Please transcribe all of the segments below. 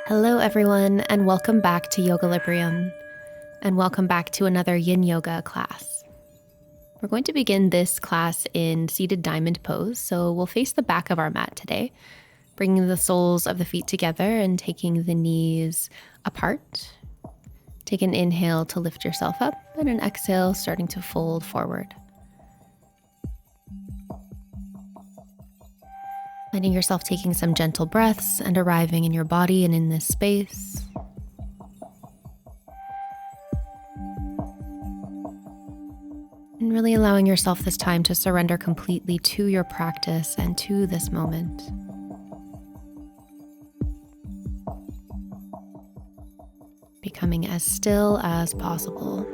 Hello everyone, and welcome back to Yogalibrium, and welcome back to another Yin Yoga class. We're going to begin this class in seated diamond pose, so we'll face the back of our mat today, bringing the soles of the feet together and taking the knees apart. Take an inhale to lift yourself up, and an exhale starting to fold forward. Finding yourself taking some gentle breaths and arriving in your body and in this space. And really allowing yourself this time to surrender completely to your practice and to this moment. Becoming as still as possible.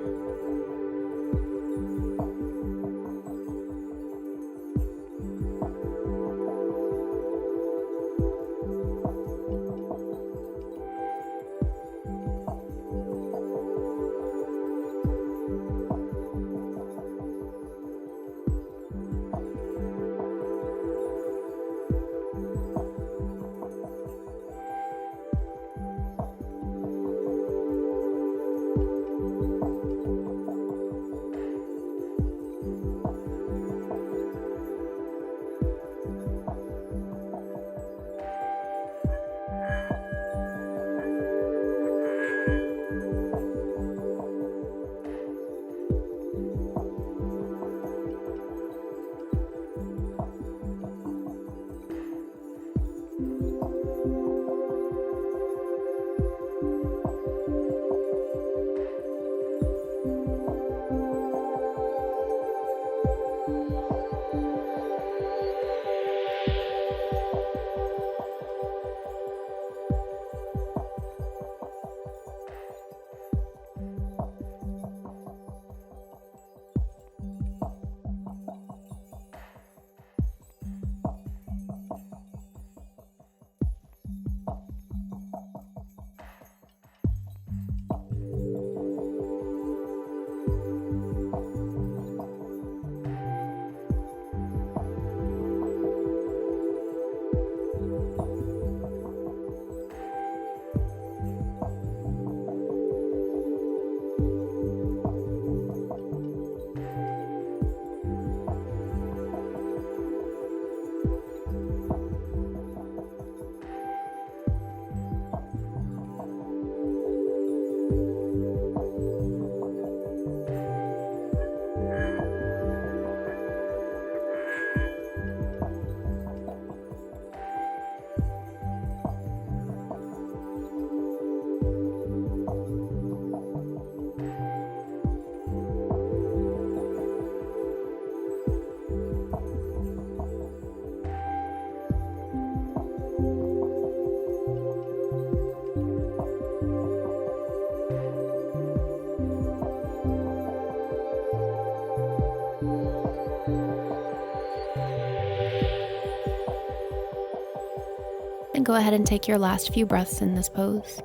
And go ahead and take your last few breaths in this pose.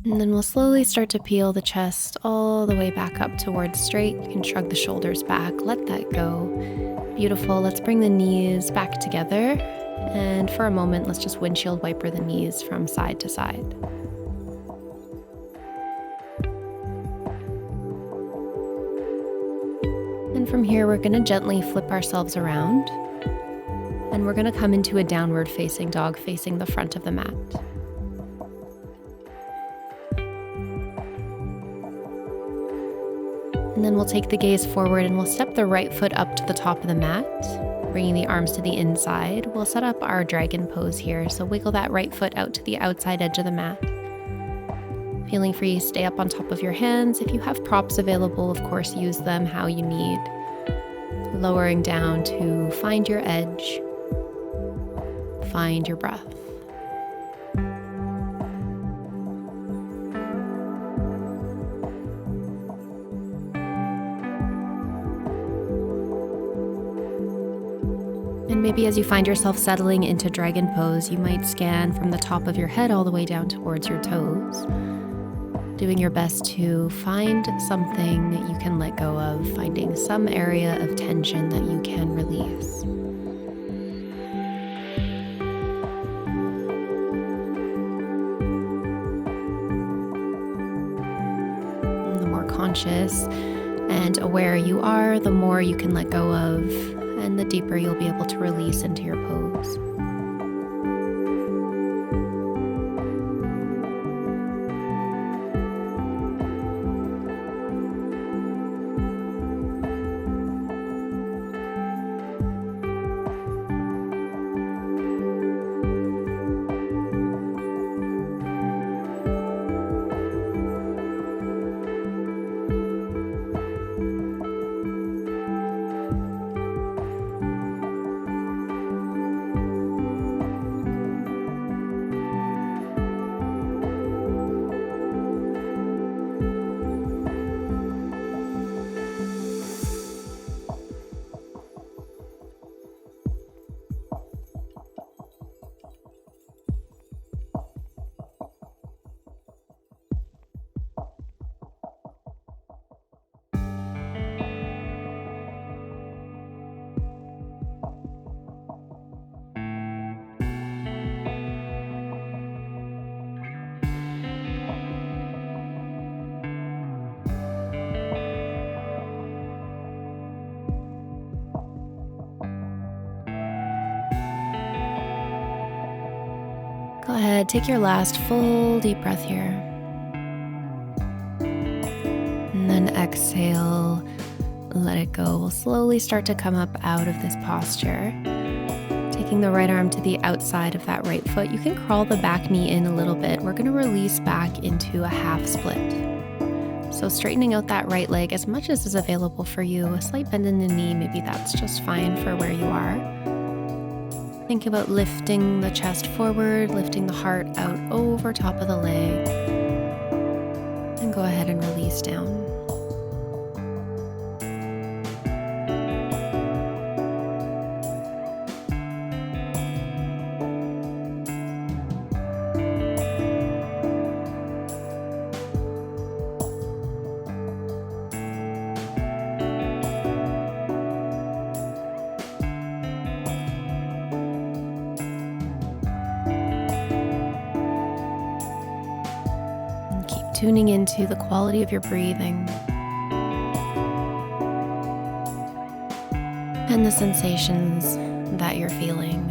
And then we'll slowly start to peel the chest all the way back up towards straight. You can shrug the shoulders back, let that go. Beautiful. Let's bring the knees back together. And for a moment, let's just windshield wiper the knees from side to side. And from here, we're going to gently flip ourselves around. And we're going to come into a downward facing dog facing the front of the mat. And then we'll take the gaze forward and we'll step the right foot up to the top of the mat, bringing the arms to the inside. We'll set up our dragon pose here. So wiggle that right foot out to the outside edge of the mat. Feeling free, stay up on top of your hands. If you have props available, of course, use them how you need. Lowering down to find your edge, find your breath. And maybe as you find yourself settling into dragon pose, you might scan from the top of your head all the way down towards your toes. Doing your best to find something that you can let go of, finding some area of tension that you can release. And the more conscious and aware you are, the more you can let go of, and the deeper you'll be able to release into your pose. Go ahead, take your last full deep breath here. And then exhale, let it go. We'll slowly start to come up out of this posture. Taking the right arm to the outside of that right foot, you can crawl the back knee in a little bit. We're going to release back into a half split. So straightening out that right leg as much as is available for you. A slight bend in the knee, maybe that's just fine for where you are. Think about lifting the chest forward, lifting the heart out over top of the leg, and go ahead and release down. Tuning into the quality of your breathing and the sensations that you're feeling.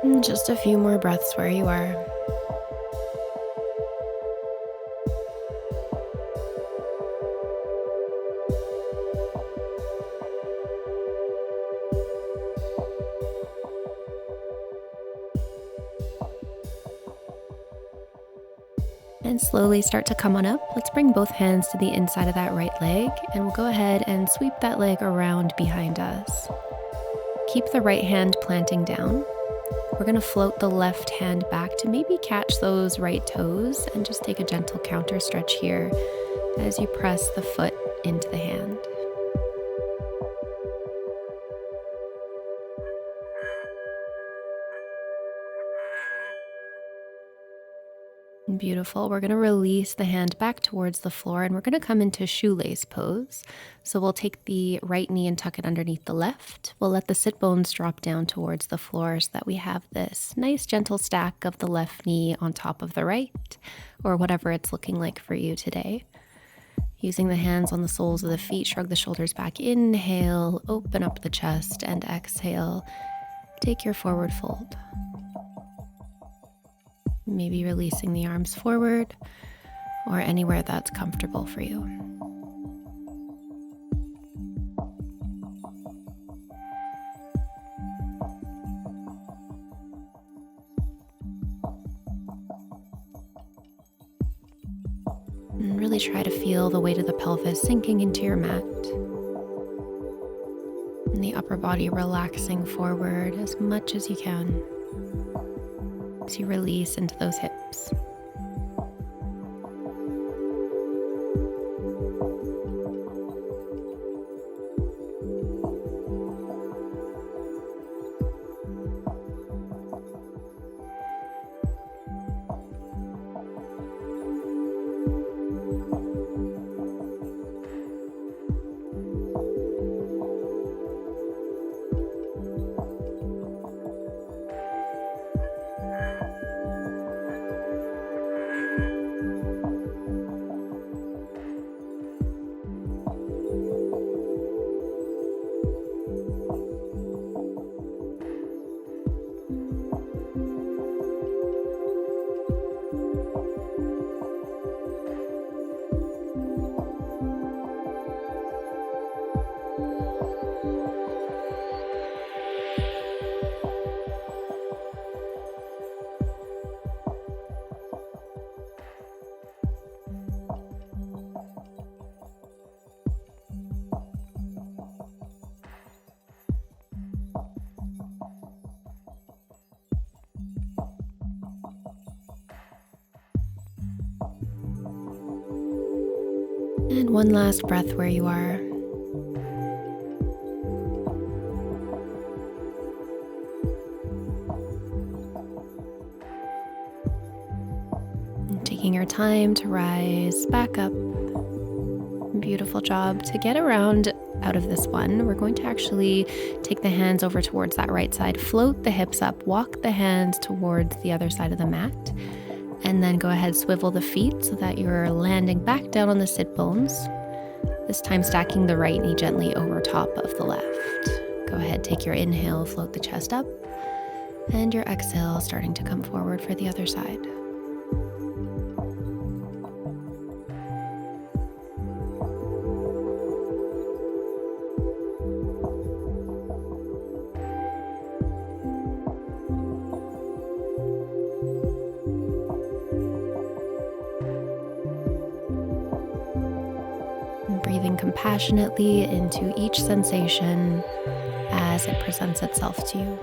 And just a few more breaths where you are. And slowly start to come on up. Let's bring both hands to the inside of that right leg, and we'll go ahead and sweep that leg around behind us. Keep the right hand planting down. We're going to float the left hand back to maybe catch those right toes and just take a gentle counter stretch here as you press the foot into the hand. Beautiful. We're going to release the hand back towards the floor and we're going to come into shoelace pose. So we'll take the right knee and tuck it underneath the left. We'll let the sit bones drop down towards the floor so that we have this nice gentle stack of the left knee on top of the right, or whatever it's looking like for you today. Using the hands on the soles of the feet, shrug the shoulders back. Inhale, open up the chest, and exhale, take your forward fold. Maybe releasing the arms forward or anywhere that's comfortable for you. And really try to feel the weight of the pelvis sinking into your mat. And the upper body relaxing forward as much as you can as you release into those hips. And one last breath where you are. And taking your time to rise back up. Beautiful job. To get around out of this one, we're going to actually take the hands over towards that right side, float the hips up, walk the hands towards the other side of the mat. And then go ahead, swivel the feet so that you're landing back down on the sit bones. This time stacking the right knee gently over top of the left. Go ahead, take your inhale, float the chest up. And your exhale starting to come forward for the other side. Breathing compassionately into each sensation as it presents itself to you.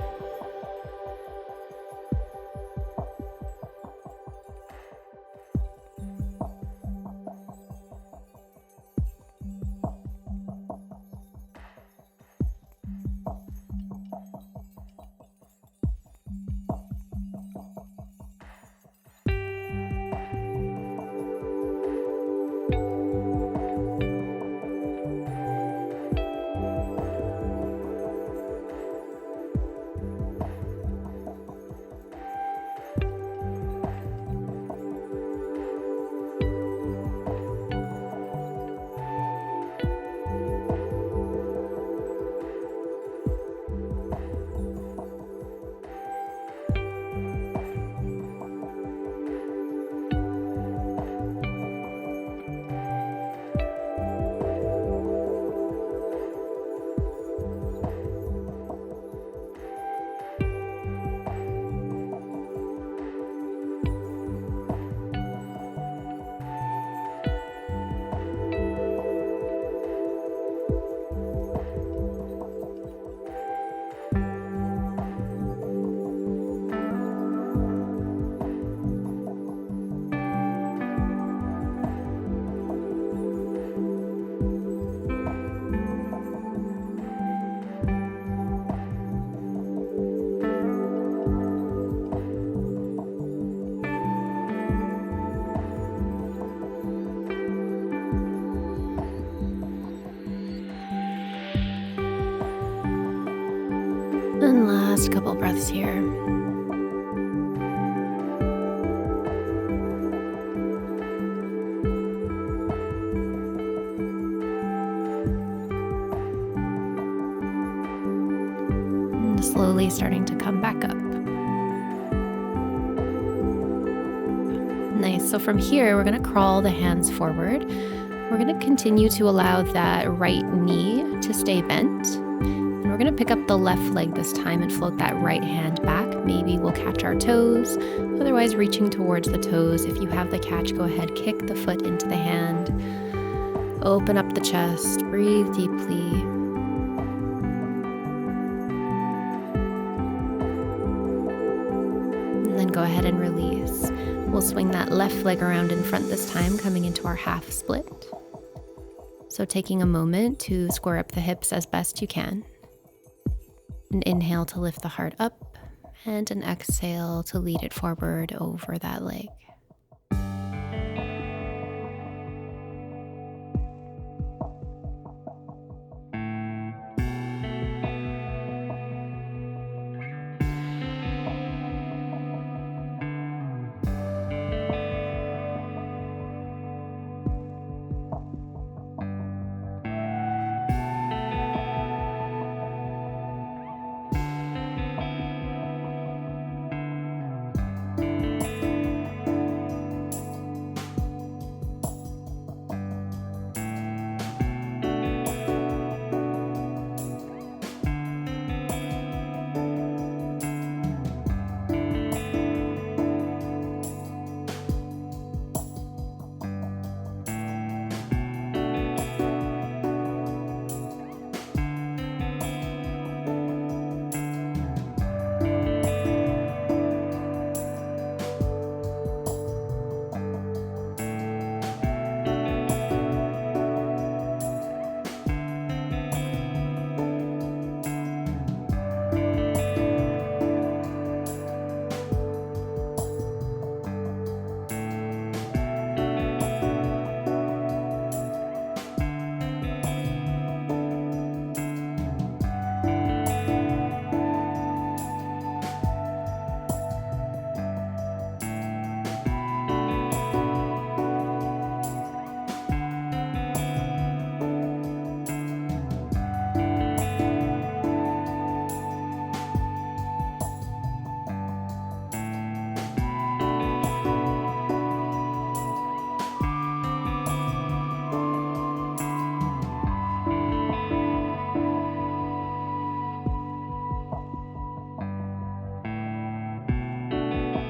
breaths here. And slowly starting to come back up. Nice. So from here, we're going to crawl the hands forward. We're going to continue to allow that right knee to stay bent. And we're going to pick up the left leg this time and float that right hand back. Maybe we'll catch our toes. Otherwise, reaching towards the toes. If you have the catch, go ahead, kick the foot into the hand. Open up the chest. Breathe deeply. And then go ahead and release. We'll swing that left leg around in front this time, coming into our half split. So taking a moment to square up the hips as best you can. An inhale to lift the heart up, and an exhale to lead it forward over that leg.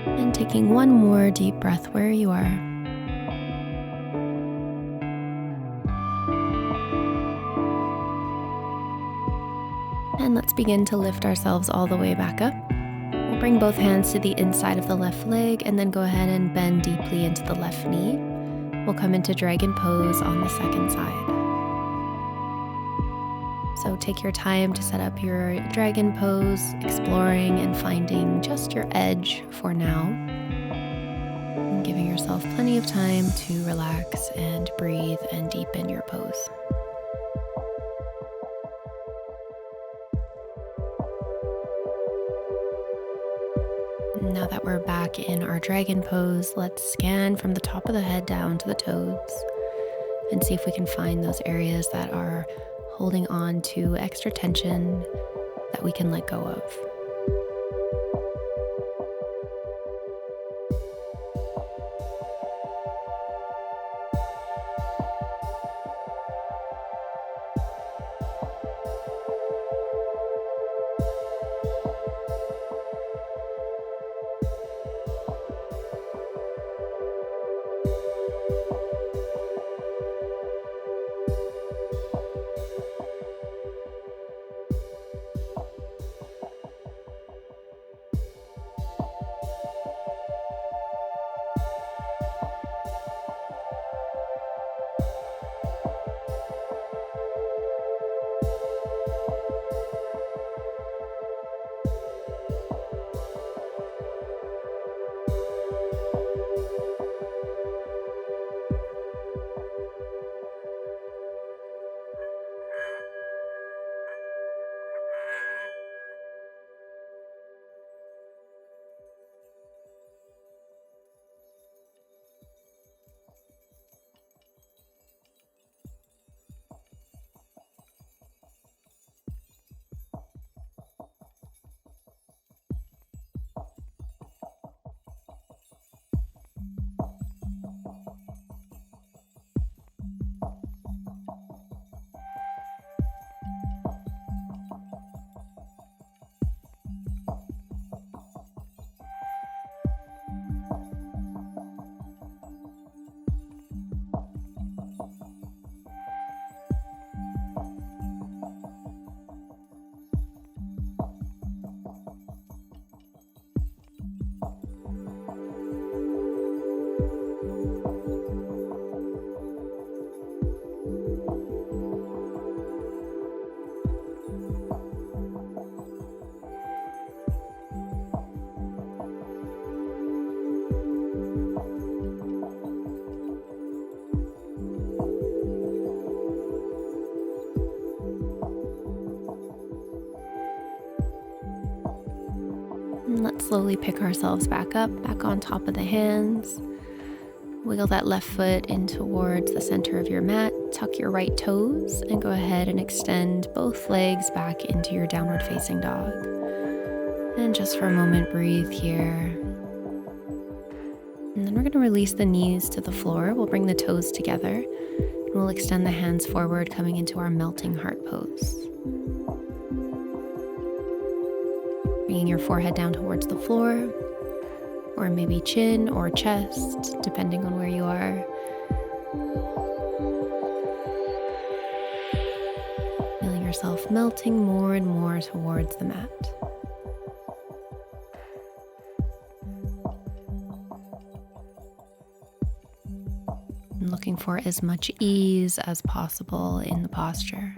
And taking one more deep breath where you are. And let's begin to lift ourselves all the way back up. We'll bring both hands to the inside of the left leg and then go ahead and bend deeply into the left knee. We'll come into dragon pose on the second side. So take your time to set up your dragon pose, exploring and finding just your edge for now. And giving yourself plenty of time to relax and breathe and deepen your pose. Now that we're back in our dragon pose, let's scan from the top of the head down to the toes and see if we can find those areas that are holding on to extra tension that we can let go of. And let's slowly pick ourselves back up, back on top of the hands. Wiggle that left foot in towards the center of your mat. Tuck your right toes and go ahead and extend both legs back into your downward facing dog. And just for a moment, breathe here. And then we're going to release the knees to the floor. We'll bring the toes together and we'll extend the hands forward, coming into our melting heart pose. Bringing your forehead down towards the floor, or maybe chin or chest, depending on where you are. Feeling yourself melting more and more towards the mat. And looking for as much ease as possible in the posture.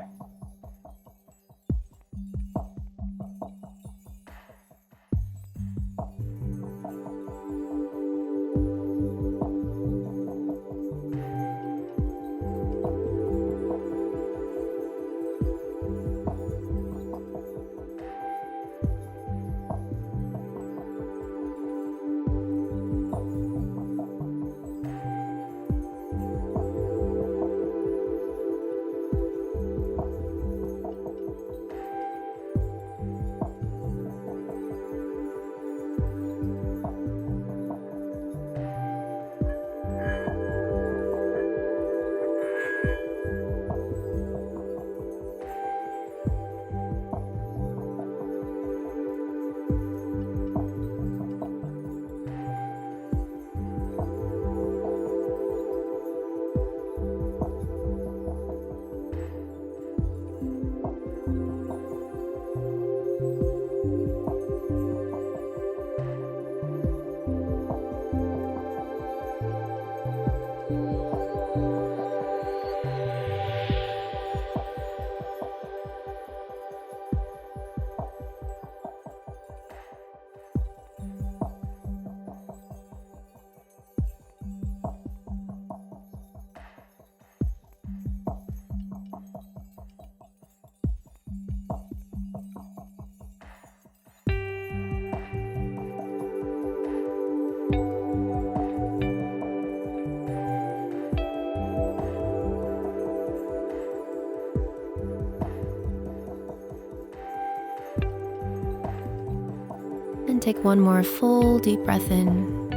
And take one more full deep breath in.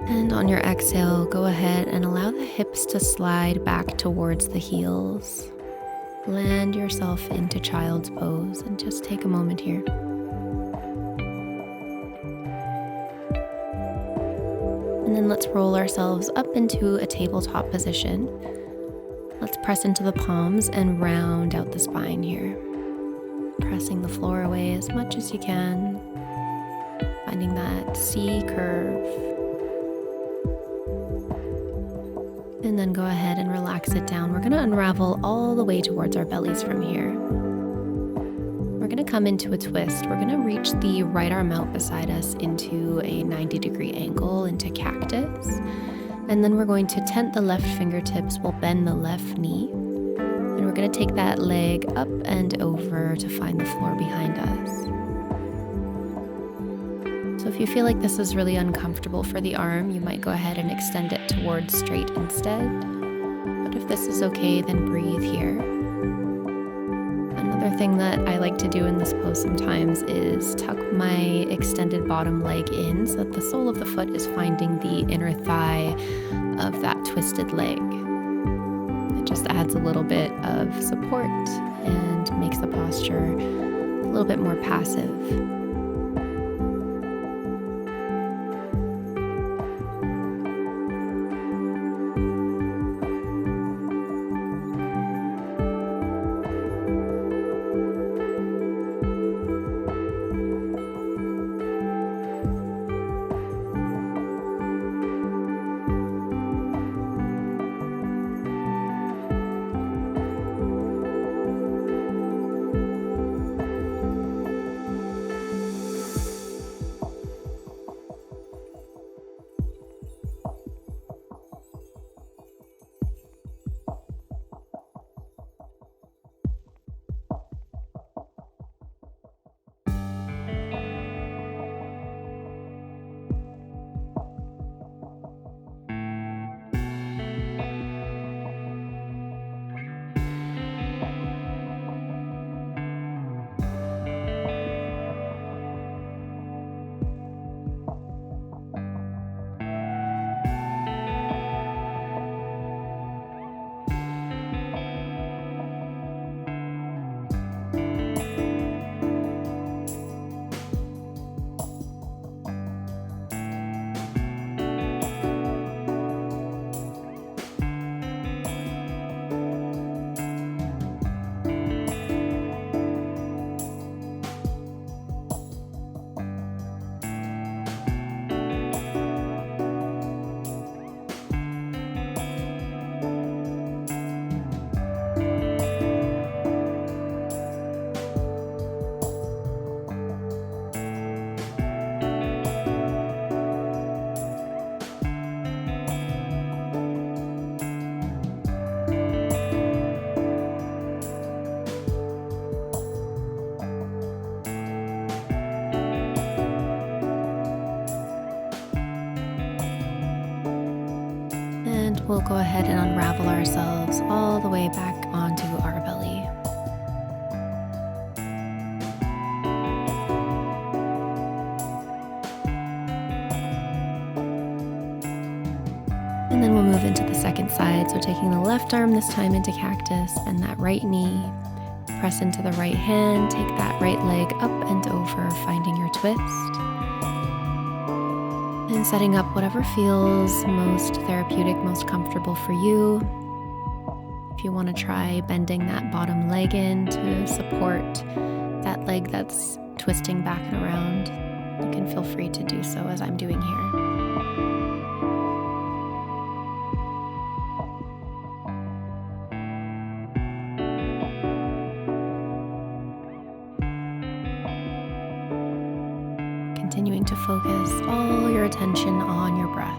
And on your exhale, go ahead and allow the hips to slide back towards the heels. Land yourself into child's pose and just take a moment here. And then let's roll ourselves up into a tabletop position. Let's press into the palms and round out the spine here. Pressing the floor away as much as you can, finding that C curve. And then go ahead and relax it down. We're going to unravel all the way towards our bellies from here. We're going to come into a twist. We're going to reach the right arm out beside us into a 90-degree angle, into cactus. And then we're going to tent the left fingertips. We'll bend the left knee. And we're going to take that leg up and over to find the floor behind us. So if you feel like this is really uncomfortable for the arm, you might go ahead and extend it towards straight instead. But if this is okay, then breathe here. Another thing that I like to do in this pose sometimes is tuck my extended bottom leg in so that the sole of the foot is finding the inner thigh of that twisted leg. Just adds a little bit of support and makes the posture a little bit more passive. we'll go ahead and unravel ourselves all the way back onto our belly. And then we'll move into the second side. So taking the left arm this time into cactus, bend that right knee, press into the right hand, take that right leg up and over, finding your twist. And setting up whatever feels most therapeutic, most comfortable for you. If you want to try bending that bottom leg in to support that leg that's twisting back and around, you can feel free to do so as I'm doing here. Continuing to focus all your attention on your breath.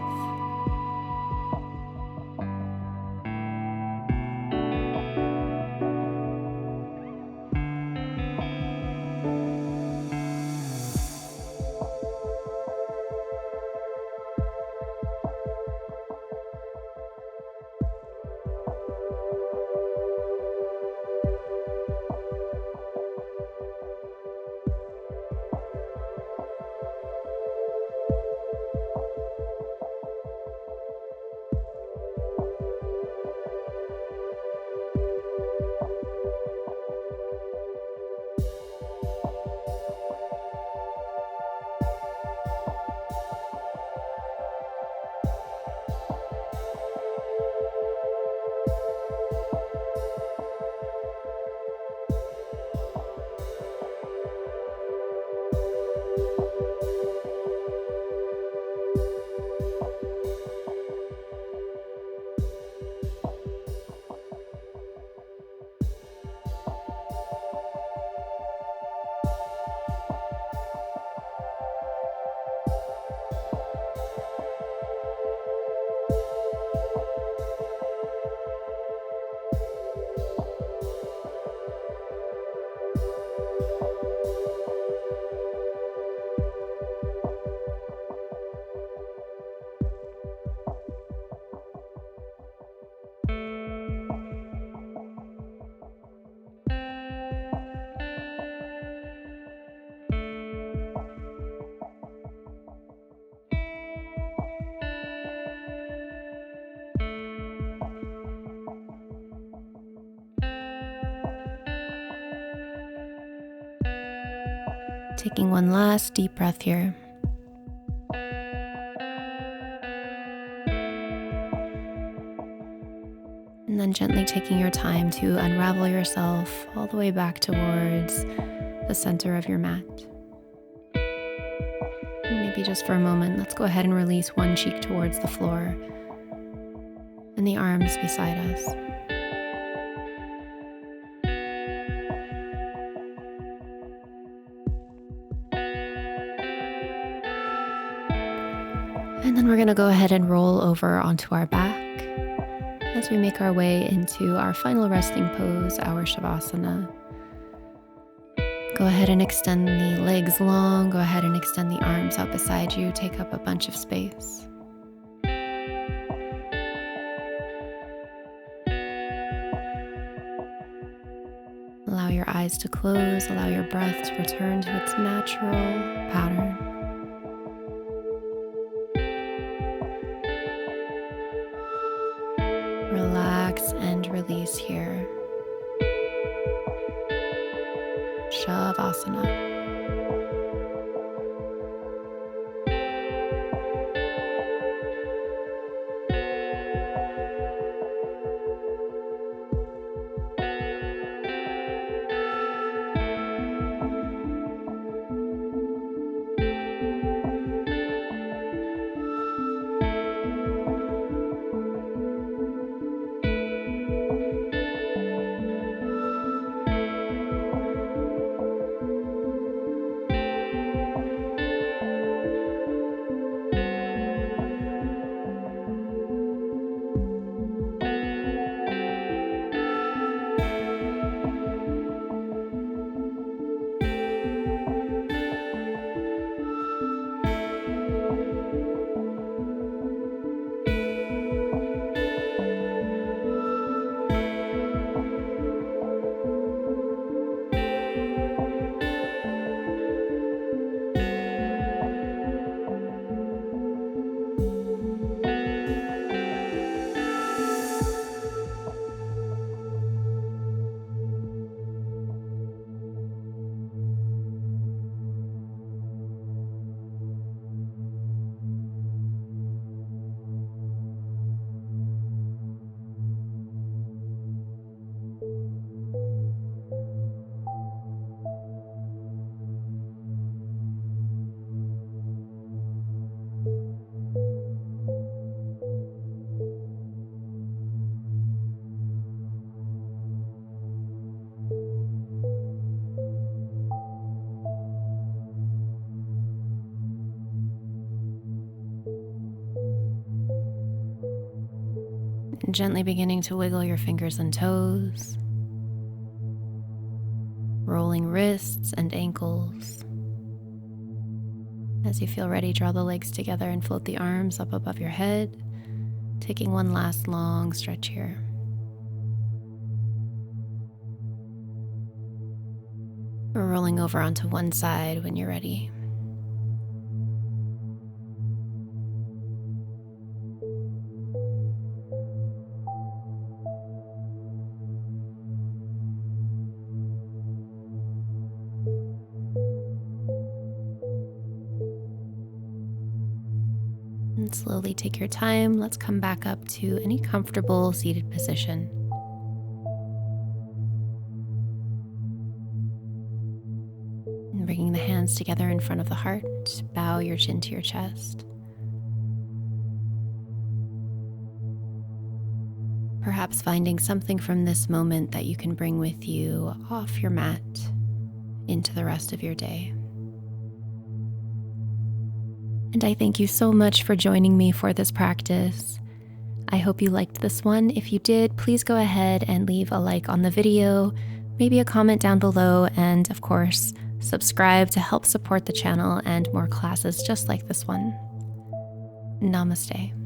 Taking one last deep breath here. And then gently taking your time to unravel yourself all the way back towards the center of your mat. And maybe just for a moment, let's go ahead and release one cheek towards the floor and the arms beside us. And then we're going to go ahead and roll over onto our back as we make our way into our final resting pose, our Savasana. Go ahead and extend the legs long. Go ahead and extend the arms out beside you. Take up a bunch of space. Allow your eyes to close. Allow your breath to return to its natural pattern. Relax and release here. Shavasana. And gently beginning to wiggle your fingers and toes, rolling wrists and ankles. As you feel ready, draw the legs together and float the arms up above your head, taking one last long stretch here. Or rolling over onto one side when you're ready. And slowly take your time. Let's come back up to any comfortable seated position. And bringing the hands together in front of the heart, bow your chin to your chest. Perhaps finding something from this moment that you can bring with you off your mat into the rest of your day. And I thank you so much for joining me for this practice. I hope you liked this one. If you did, please go ahead and leave a like on the video, maybe a comment down below, and of course, subscribe to help support the channel and more classes just like this one. Namaste.